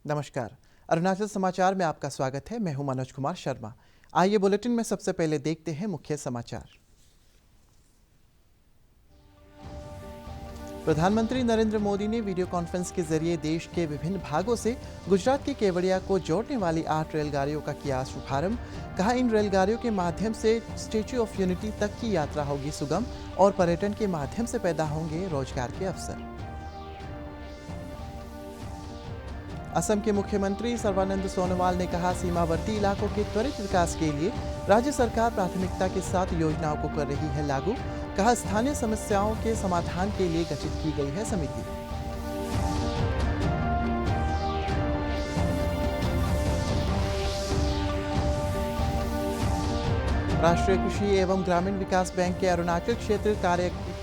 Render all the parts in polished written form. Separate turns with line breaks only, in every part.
नमस्कार। अरुणाचल समाचार में आपका स्वागत है। मैं हूं मनोज कुमार शर्मा। आइए बुलेटिन में सबसे पहले देखते हैं मुख्य समाचार। प्रधानमंत्री नरेंद्र मोदी ने वीडियो कॉन्फ्रेंस के जरिए देश के विभिन्न भागों से गुजरात के केवड़िया को जोड़ने वाली 8 रेलगाड़ियों का किया शुभारंभ। कहा, इन रेलगाड़ियों के माध्यम से स्टैच्यू ऑफ यूनिटी तक की यात्रा होगी सुगम और पर्यटन के माध्यम से पैदा होंगे रोजगार के अवसर। असम के मुख्यमंत्री सर्बानंद सोनोवाल ने कहा, सीमावर्ती इलाकों के त्वरित विकास के लिए राज्य सरकार प्राथमिकता के साथ योजनाओं को कर रही है लागू। कहा, स्थानीय समस्याओं के समाधान के लिए गठित की गई है समिति। राष्ट्रीय कृषि एवं ग्रामीण विकास बैंक के अरुणाचल क्षेत्र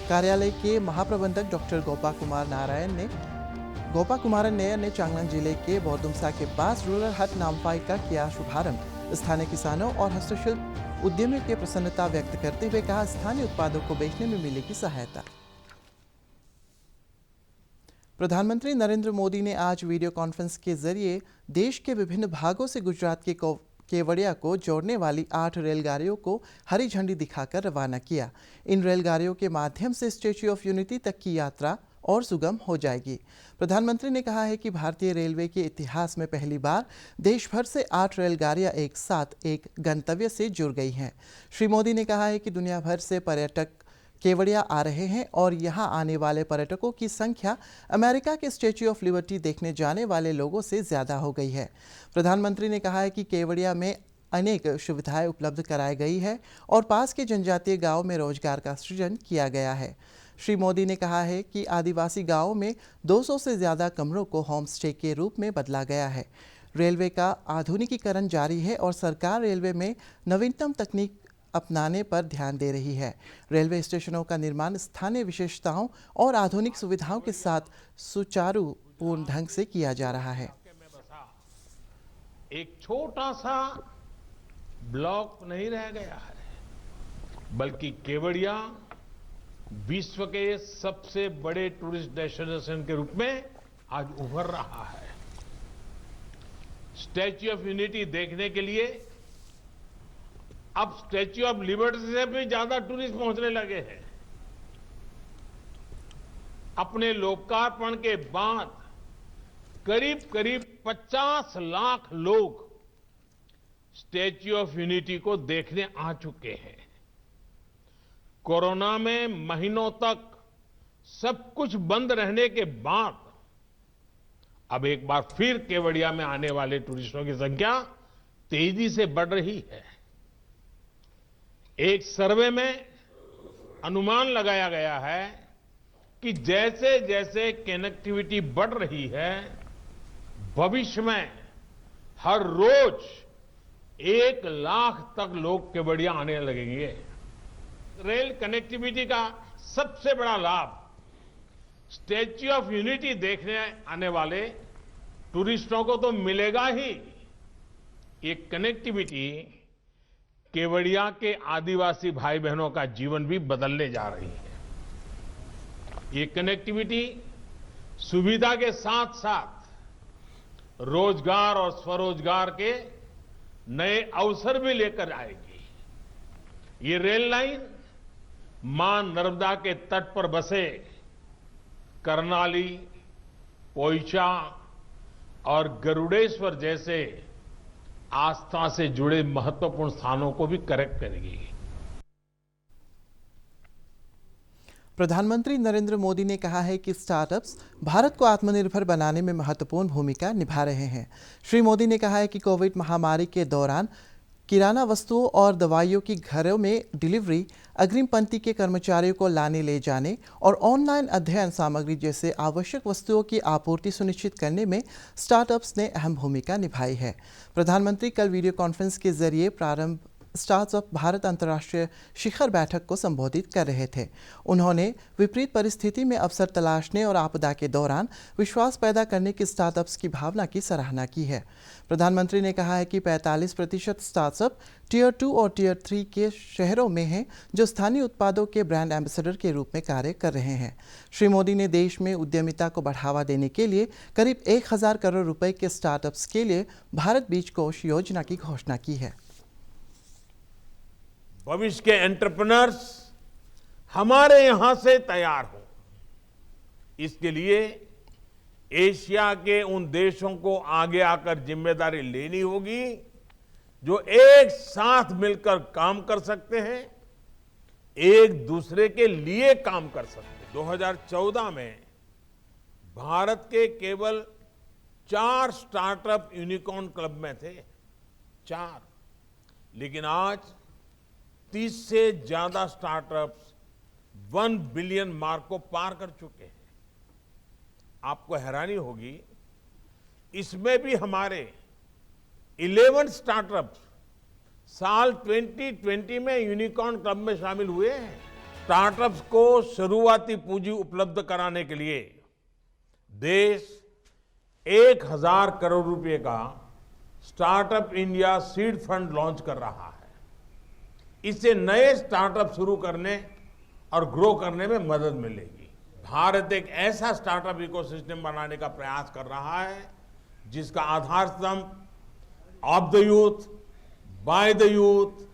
कार्यालय के महाप्रबंधक डॉक्टर गोपा कुमारन ने चांगलांग जिले के बोरदुमसा के पास रूरल हट नामफाई का किया शुभारंभ। स्थानीय किसानों और हस्तशिल्प उद्यमियों की प्रसन्नता व्यक्त करते हुए कहा, स्थानीय उत्पादों को बेचने में मिलेगी सहायता। प्रधानमंत्री नरेंद्र मोदी ने आज वीडियो कॉन्फ्रेंस के जरिए देश के विभिन्न भागों से गुजरात के केवड़िया को जोड़ने वाली 8 रेलगाड़ियों को हरी झंडी दिखाकर रवाना किया। इन रेलगाड़ियों के माध्यम से स्टैच्यू ऑफ यूनिटी तक की यात्रा और सुगम हो जाएगी। प्रधानमंत्री ने कहा है कि भारतीय रेलवे के इतिहास में पहली बार देश भर से 8 रेलगाड़ियां एक साथ एक गंतव्य से जुड़ गई हैं। श्री मोदी ने कहा है कि दुनिया भर से पर्यटक केवड़िया आ रहे हैं और यहां आने वाले पर्यटकों की संख्या अमेरिका के स्टैच्यू ऑफ लिबर्टी देखने जाने वाले लोगों से ज़्यादा हो गई है। प्रधानमंत्री ने कहा है कि केवड़िया में अनेक सुविधाएं उपलब्ध कराई गई है और पास के जनजातीय गाँव में रोजगार का सृजन किया गया है। श्री मोदी ने कहा है कि आदिवासी गांवों में 200 से ज़्यादा कमरों को होम स्टे के रूप में बदला गया है। रेलवे का आधुनिकीकरण जारी है और सरकार रेलवे में नवीनतम तकनीक अपनाने पर ध्यान दे रही है। रेलवे स्टेशनों का निर्माण स्थानीय विशेषताओं और आधुनिक सुविधाओं के साथ सुचारुपूर्ण ढंग से किया जा रहा है।
एक छोटा सा ब्लॉक नहीं रह गया है, बल्कि केवड़िया विश्व के सबसे बड़े टूरिस्ट डेस्टिनेशन के रूप में आज उभर रहा है। स्टैच्यू ऑफ यूनिटी देखने के लिए अब स्टैच्यू ऑफ लिबर्टी से भी ज्यादा टूरिस्ट पहुंचने लगे हैं। अपने लोकार्पण के बाद करीब करीब 50 लाख लोग स्टैच्यू ऑफ यूनिटी को देखने आ चुके हैं। कोरोना में महीनों तक सब कुछ बंद रहने के बाद अब एक बार फिर केवड़िया में आने वाले टूरिस्टों की संख्या तेजी से बढ़ रही है। एक सर्वे में अनुमान लगाया गया है कि जैसे जैसे कनेक्टिविटी बढ़ रही है, भविष्य में हर रोज 1 लाख तक लोग केवड़िया आने लगेंगे। रेल कनेक्टिविटी का सबसे बड़ा लाभ स्टैच्यू ऑफ यूनिटी देखने आने वाले टूरिस्टों को तो मिलेगा ही, ये कनेक्टिविटी केवड़िया के आदिवासी भाई बहनों का जीवन भी बदलने जा रही है। ये कनेक्टिविटी सुविधा के साथ साथ रोजगार और स्वरोजगार के नए अवसर भी लेकर आएगी। ये रेल लाइन मां नर्मदा के तट पर बसे करनाली, पोइचा और गरुड़ेश्वर जैसे आस्था से जुड़े महत्वपूर्ण स्थानों को भी कनेक्ट करेगी।
प्रधानमंत्री नरेंद्र मोदी ने कहा है कि स्टार्टअप्स भारत को आत्मनिर्भर बनाने में महत्वपूर्ण भूमिका निभा रहे हैं। श्री मोदी ने कहा है कि कोविड महामारी के दौरान किराना वस्तुओं और दवाइयों की घरों में डिलीवरी, अग्रिम पंक्ति के कर्मचारियों को लाने ले जाने और ऑनलाइन अध्ययन सामग्री जैसे आवश्यक वस्तुओं की आपूर्ति सुनिश्चित करने में स्टार्टअप्स ने अहम भूमिका निभाई है। प्रधानमंत्री कल वीडियो कॉन्फ्रेंस के जरिए प्रारंभ स्टार्टअप भारत अंतर्राष्ट्रीय शिखर बैठक को संबोधित कर रहे थे। उन्होंने विपरीत परिस्थिति में अवसर तलाशने और आपदा के दौरान विश्वास पैदा करने की स्टार्टअप्स की भावना की सराहना की है। प्रधानमंत्री ने कहा है कि 45% स्टार्टअप टियर 2 और टियर 3 के शहरों में हैं, जो स्थानीय उत्पादों के ब्रांड एम्बेसडर के रूप में कार्य कर रहे हैं। श्री मोदी ने देश में उद्यमिता को बढ़ावा देने के लिए करीब 1000 करोड़ रुपए के स्टार्टअप्स के लिए भारत बीज कोष योजना की घोषणा की है।
भविष्य के एंटरप्रेन्योर्स हमारे यहां से तैयार हो, इसके लिए एशिया के उन देशों को आगे आकर जिम्मेदारी लेनी होगी जो एक साथ मिलकर काम कर सकते हैं, एक दूसरे के लिए काम कर सकते हैं। 2014 में भारत के केवल 4 स्टार्टअप यूनिकॉर्न क्लब में थे, 4, लेकिन आज 30 से ज्यादा स्टार्टअप्स 1 बिलियन मार्क को पार कर चुके हैं। आपको हैरानी होगी, इसमें भी हमारे 11 स्टार्टअप्स साल 2020 में यूनिकॉर्न क्लब में शामिल हुए हैं। स्टार्टअप्स को शुरुआती पूंजी उपलब्ध कराने के लिए देश 1000 करोड़ रुपए का startup India seed fund launch कर रहा है। इससे नए स्टार्टअप शुरू करने और ग्रो करने में मदद मिलेगी। भारत एक ऐसा स्टार्टअप इकोसिस्टम बनाने का प्रयास कर रहा है जिसका आधार स्तंभ of the youth, by the youth,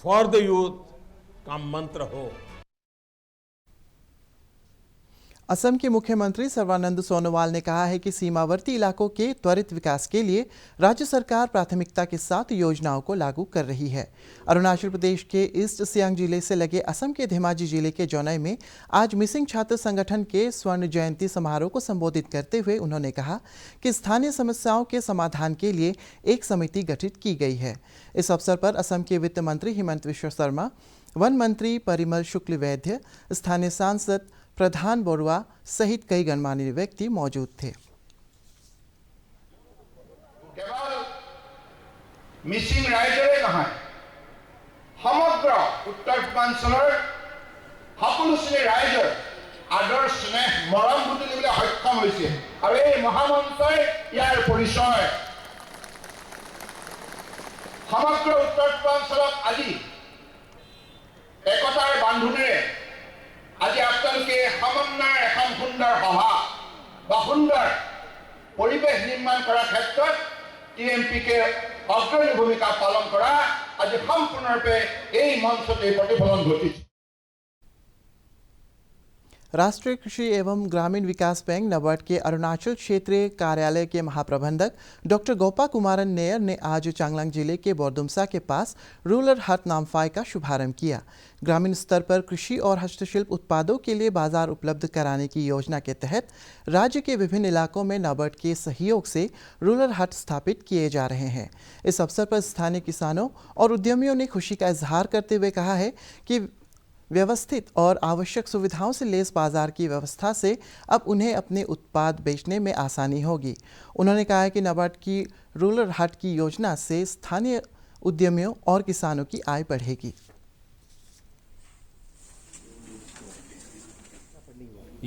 for the youth का मंत्र हो।
असम के मुख्यमंत्री सर्बानंद सोनोवाल ने कहा है कि सीमावर्ती इलाकों के त्वरित विकास के लिए राज्य सरकार प्राथमिकता के साथ योजनाओं को लागू कर रही है। अरुणाचल प्रदेश के ईस्ट सियांग जिले से लगे असम के धेमाजी जिले के जौनई में आज मिसिंग छात्र संगठन के स्वर्ण जयंती समारोह को संबोधित करते हुए उन्होंने कहा कि स्थानीय समस्याओं के समाधान के लिए एक समिति गठित की गई है। इस अवसर पर असम के वित्त मंत्री हिमंत विश्व शर्मा, वन मंत्री परिमल शुक्ल वैद्य, स्थानीय सांसद प्रधान बरुआ सहित कई गणमान्य व्यक्ति मौजूद थे।
केवल मिसिंग राइजरे নহয়, সমগ্ৰ উত্তৰ পূৰ্বাঞ্চলৰ সকলো শ্ৰেণীৰ ৰাইজৰ আদৰ স্নেহ মৰম বুটলিবলৈ সক্ষম হৈছে আৰু এই মহামন্ত্ৰই ইয়াৰ পৰিচয়। সমগ্ৰ উত্তৰ পূৰ্বাঞ্চলত আজি একতাৰ বান্ধোনেৰে আজি আপোনালোকে সমন্বয়ৰ এখন সুন্দৰ সভা বা সুন্দৰ পৰিৱেশ নিৰ্মাণ কৰাৰ ক্ষেত্ৰত টিএমপিকে অগ্ৰণী ভূমিকা পালন কৰা আজি সম্পূৰ্ণৰূপে এই মঞ্চতে প্ৰতিফলন ঘটিছে।
राष्ट्रीय कृषि एवं ग्रामीण विकास बैंक नाबार्ड के अरुणाचल क्षेत्रीय कार्यालय के महाप्रबंधक डॉक्टर गोपा कुमारन नेयर ने आज चांगलांग जिले के बोरदुमसा के पास रूरल हट नामफाई का शुभारंभ किया। ग्रामीण स्तर पर कृषि और हस्तशिल्प उत्पादों के लिए बाजार उपलब्ध कराने की योजना के तहत राज्य के विभिन्न इलाकों में नाबार्ड के सहयोग से रूरल हट स्थापित किए जा रहे हैं। इस अवसर पर स्थानीय किसानों और उद्यमियों ने खुशी का इजहार करते हुए कहा है कि व्यवस्थित और आवश्यक सुविधाओं से लैस बाजार की व्यवस्था से अब उन्हें अपने उत्पाद बेचने में आसानी होगी। उन्होंने कहा है कि नाबार्ड की रूरल हट की योजना से स्थानीय उद्यमियों और किसानों की आय बढ़ेगी।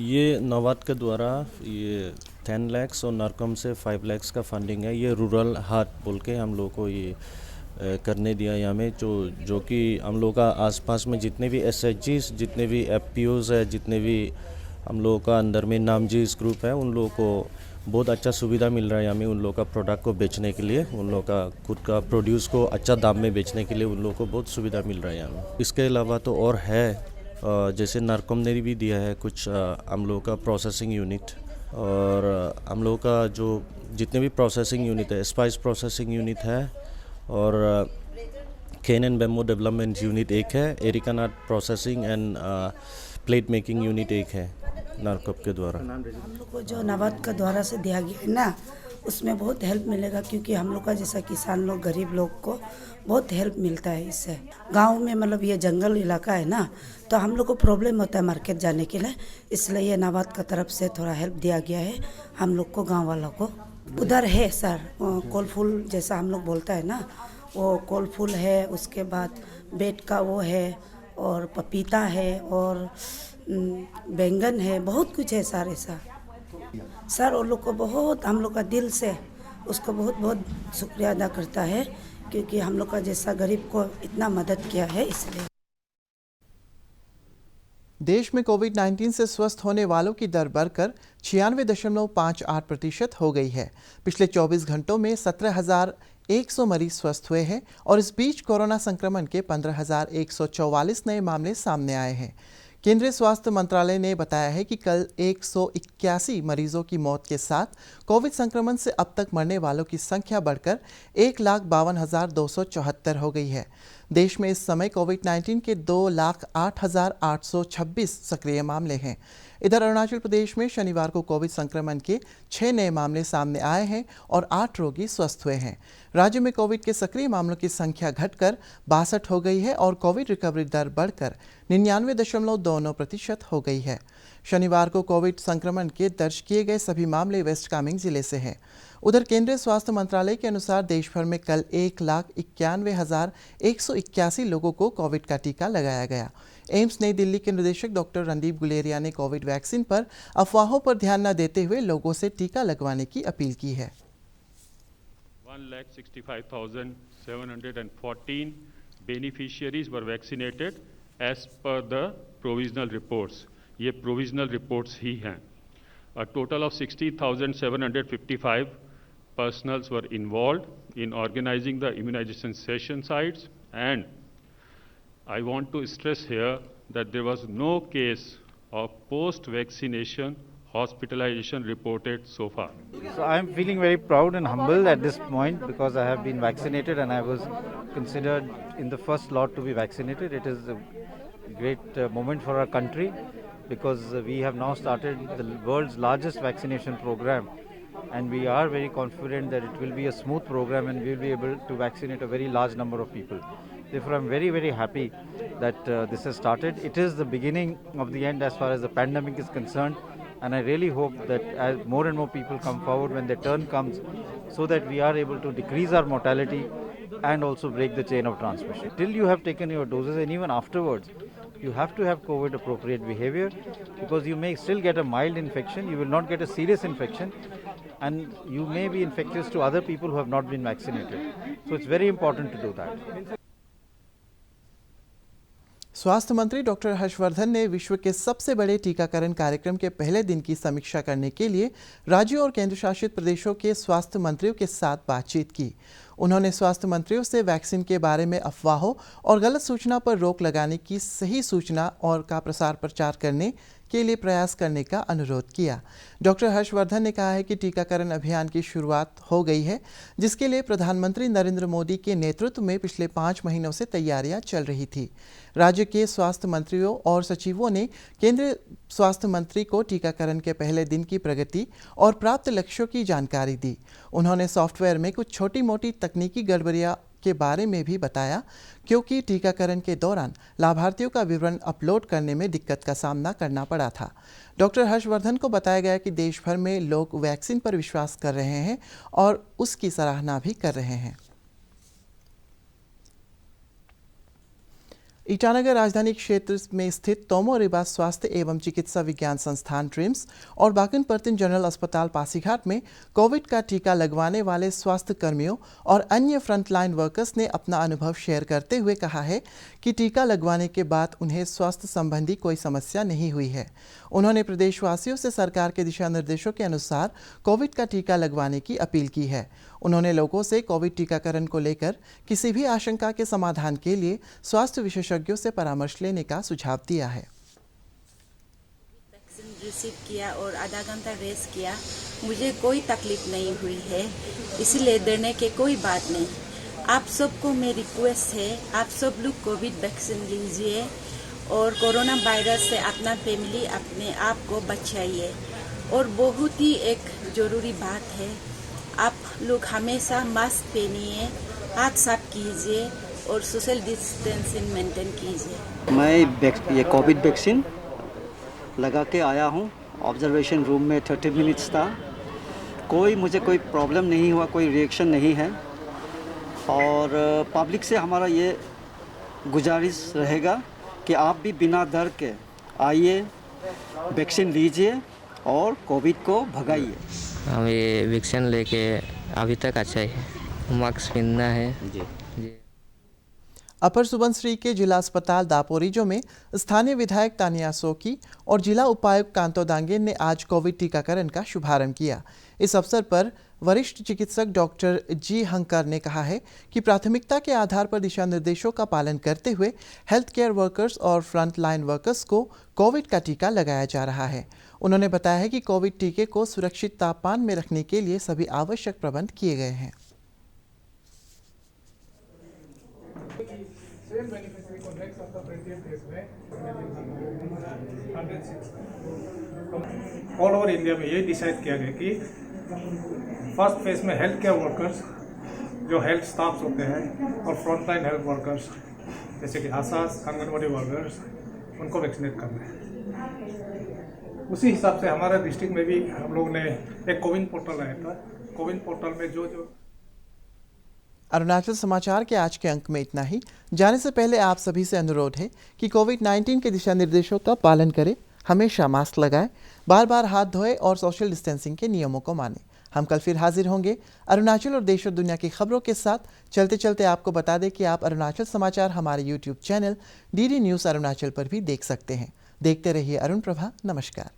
ये नाबार्ड के द्वारा ये 10 लाख और नारकम से 5 लाख का फंडिंग है। ये रूरल हट बोल के हम लोग को ये करने दिया यहाँ में, जो कि हम लोग का आसपास में जितने भी एसएचजीज, जितने भी एफपीओज है, जितने भी हम लोग का अंदर में नामजीज ग्रुप है, उन लोगों को बहुत अच्छा सुविधा मिल रहा है यहाँ में। उन लोग का प्रोडक्ट को बेचने के लिए, उन लोग का खुद का प्रोड्यूस को अच्छा दाम में बेचने के लिए उन लोगों को बहुत सुविधा मिल रहा है यहाँ में। इसके अलावा तो और है, जैसे नारकम ने भी दिया है कुछ हम लोग का प्रोसेसिंग यूनिट, और हम लोग का जो जितने भी प्रोसेसिंग यूनिट है, स्पाइस प्रोसेसिंग यूनिट है, और cane and bamboo development unit एक है, areca nut processing and plate making unit एक है नारकम के द्वारा।
हम लोग को जो नाबार्ड का द्वारा से दिया गया है ना, उसमें बहुत हेल्प मिलेगा, क्योंकि हम लोग का जैसा किसान लोग, गरीब लोग को बहुत हेल्प मिलता है इससे। गांव में मतलब ये जंगल इलाका है ना, तो हम लोग को प्रॉब्लम होता है मार्केट जाने के लिए, इसलिए ये नाबार्ड का तरफ से थोड़ा हेल्प दिया गया है हम लोग को, गाँव वालों को। उधर है सर कोलफुल जैसा हम लोग बोलता है ना, वो कोल फूल है, उसके बाद बेट का वो है, और पपीता है, और बैंगन है, बहुत कुछ है सारे सर वो लोग को बहुत, हम लोग का दिल से उसको बहुत बहुत शुक्रिया अदा करता है, क्योंकि हम लोग का जैसा गरीब को इतना मदद किया है इसलिए।
देश में कोविड-19 से स्वस्थ होने वालों की दर बढ़कर 96.58% हो गई है। पिछले 24 घंटों में 17,100 मरीज स्वस्थ हुए हैं और इस बीच कोरोना संक्रमण के 15,144 नए मामले सामने आए हैं। केंद्रीय स्वास्थ्य मंत्रालय ने बताया है कि कल 181 मरीजों की मौत के साथ कोविड संक्रमण से अब तक मरने वालों की संख्या बढ़कर 1,52,274 हो गई है। देश में इस समय कोविड-19 के 2,08,826 सक्रिय मामले हैं। इधर अरुणाचल प्रदेश में शनिवार को कोविड संक्रमण के 6 नए मामले सामने आए हैं और 8 रोगी स्वस्थ हुए हैं। राज्य में कोविड के सक्रिय मामलों की संख्या घटकर 62 हो गई है और कोविड रिकवरी दर बढ़कर 99.29% हो गई है। शनिवार को कोविड संक्रमण के दर्ज किए गए सभी मामले वेस्ट कामेंग जिले से हैं। उधर केंद्रीय स्वास्थ्य मंत्रालय के अनुसार देश भर में कल 1,91,181 लोगों को कोविड का टीका लगाया गया। एम्स नई दिल्ली के निदेशक डॉक्टर रणदीप गुलेरिया ने कोविड वैक्सीन पर अफवाहों पर ध्यान न देते हुए लोगों से टीका लगवाने की अपील की है।
1,65,714 beneficiaries were vaccinated as per the provisional reports. ये provisional reports ही हैं. A total of 60,755 personals were involved in organizing the immunization session sites, and I want to stress here that there was no case of post-vaccination hospitalization reported so far.
So I am feeling very proud and humble at this point because I have been vaccinated and I was considered in the first lot to be vaccinated. It is a great moment for our country because we have now started the world's largest vaccination program, and we are very confident that it will be a smooth program and we will be able to vaccinate a very large number of people. Therefore, I am very, very happy that this has started. It is the beginning of the end as far as the pandemic is concerned, and I really hope that as more and more people come forward when their turn comes, so that we are able to decrease our mortality and also break the chain of transmission. Till you have taken your doses and even afterwards, you have to have COVID appropriate behavior because you may still get a mild infection, you will not get a serious infection, and you may be infectious to other people who have not been vaccinated. So it's very important to do that.
स्वास्थ्य मंत्री doctor Harshvardhan ने विश्व के सबसे बड़े टीकाकरण कार्यक्रम के पहले दिन की समीक्षा करने के लिए राज्यों और केंद्र शासित प्रदेशों के स्वास्थ्य मंत्रियों के साथ बातचीत की। उन्होंने स्वास्थ्य मंत्रियों से वैक्सीन के बारे में अफवाहों और गलत सूचना पर रोक लगाने की सही सूचना और का प्रसार प्रचार करने के लिए प्रयास करने का अनुरोध किया। डॉक्टर हर्षवर्धन ने कहा है कि टीकाकरण अभियान की शुरुआत हो गई है, जिसके लिए प्रधानमंत्री नरेंद्र मोदी के नेतृत्व में पिछले 5 महीनों से तैयारियां चल रही थी। राज्य के स्वास्थ्य मंत्रियों और सचिवों ने केंद्रीय स्वास्थ्य मंत्री को टीकाकरण के पहले दिन की प्रगति और प्राप्त लक्ष्यों की जानकारी दी। उन्होंने सॉफ्टवेयर में कुछ छोटी मोटी तकनीकी गड़बड़ियां के बारे में भी बताया, क्योंकि टीकाकरण के दौरान लाभार्थियों का विवरण अपलोड करने में दिक्कत का सामना करना पड़ा था। डॉक्टर हर्षवर्धन को बताया गया कि देश भर में लोग वैक्सीन पर विश्वास कर रहे हैं और उसकी सराहना भी कर रहे हैं। ईटानगर राजधानी क्षेत्र में स्थित तोमो रिबा स्वास्थ्य एवं चिकित्सा विज्ञान संस्थान ट्रिम्स और बाकिन पर्तिन जनरल अस्पताल पासीघाट में कोविड का टीका लगवाने वाले स्वास्थ्य कर्मियों और अन्य फ्रंटलाइन वर्कर्स ने अपना अनुभव शेयर करते हुए कहा है कि टीका लगवाने के बाद उन्हें स्वास्थ्य संबंधी कोई समस्या नहीं हुई है। उन्होंने प्रदेशवासियों से सरकार के दिशा निर्देशों के अनुसार कोविड का टीका लगवाने की अपील की है। उन्होंने लोगों से कोविड टीकाकरण को लेकर किसी भी आशंका के समाधान के लिए स्वास्थ्य विशेषज्ञों से परामर्श लेने का सुझाव दिया है।
वैक्सीन रिसीव किया और आधा घंटा रेस्ट किया, मुझे कोई तकलीफ नहीं हुई है, इसलिए डरने की कोई बात नहीं। आप सबको मेरी रिक्वेस्ट है, आप सब लोग कोविड वैक्सीन लीजिए और कोरोना वायरस से अपना फैमिली अपने आप को बचाइए। और बहुत ही एक ज़रूरी बात है, आप लोग हमेशा मास्क पहनिए, हाथ साफ कीजिए और सोशल डिस्टेंसिंग मेंटेन कीजिए।
मैं ये कोविड वैक्सीन लगा के आया हूँ। ऑब्जर्वेशन रूम में 30 मिनट्स था, मुझे कोई प्रॉब्लम नहीं हुआ, कोई रिएक्शन नहीं है और पब्लिक से हमारा ये गुजारिश रहेगा कि आप भी बिना डर के आइए, वैक्सीन लीजिए और कोविड को भगाइए।
हम ये वैक्सीन लेके अभी तक अच्छा है, मास्क पहनना है जी।
अपर सुबनसिरी के जिला अस्पताल दापोरिजो में स्थानीय विधायक तानिया सोकी और जिला उपायुक्त कांतो दांगेन ने आज कोविड टीकाकरण का शुभारंभ किया। इस अवसर पर वरिष्ठ चिकित्सक डॉक्टर जी हंकर ने कहा है कि प्राथमिकता के आधार पर दिशा निर्देशों का पालन करते हुए हेल्थ केयर वर्कर्स और फ्रंट लाइन वर्कर्स को कोविड का टीका लगाया जा रहा है। उन्होंने बताया है कि कोविड टीके को सुरक्षित तापमान में रखने के लिए सभी आवश्यक प्रबंध किए गए हैं।
ऑल ओवर इंडिया में ये डिसाइड किया गया कि फर्स्ट फेज में हेल्थ केयर वर्कर्स, जो हेल्थ स्टाफ्स होते हैं, और फ्रंट लाइन हेल्थ वर्कर्स जैसे कि आशास, आंगनबाड़ी वर्कर्स, उनको वैक्सीनेट करना है। उसी हिसाब से हमारे डिस्ट्रिक्ट में भी हम लोग ने एक कोविन पोर्टल लाया था। कोविन पोर्टल में जो
अरुणाचल समाचार के आज के अंक में इतना ही। जाने से पहले आप सभी से अनुरोध है कि कोविड-19 के दिशा निर्देशों का पालन करें, हमेशा मास्क लगाएं, बार बार हाथ धोएं और सोशल डिस्टेंसिंग के नियमों को मानें। हम कल फिर हाजिर होंगे अरुणाचल और देश और दुनिया की खबरों के साथ। चलते चलते आपको बता दें कि आप अरुणाचल समाचार हमारे YouTube channel DD news Arunachal पर भी देख सकते हैं। देखते रहिए अरुण प्रभा। नमस्कार।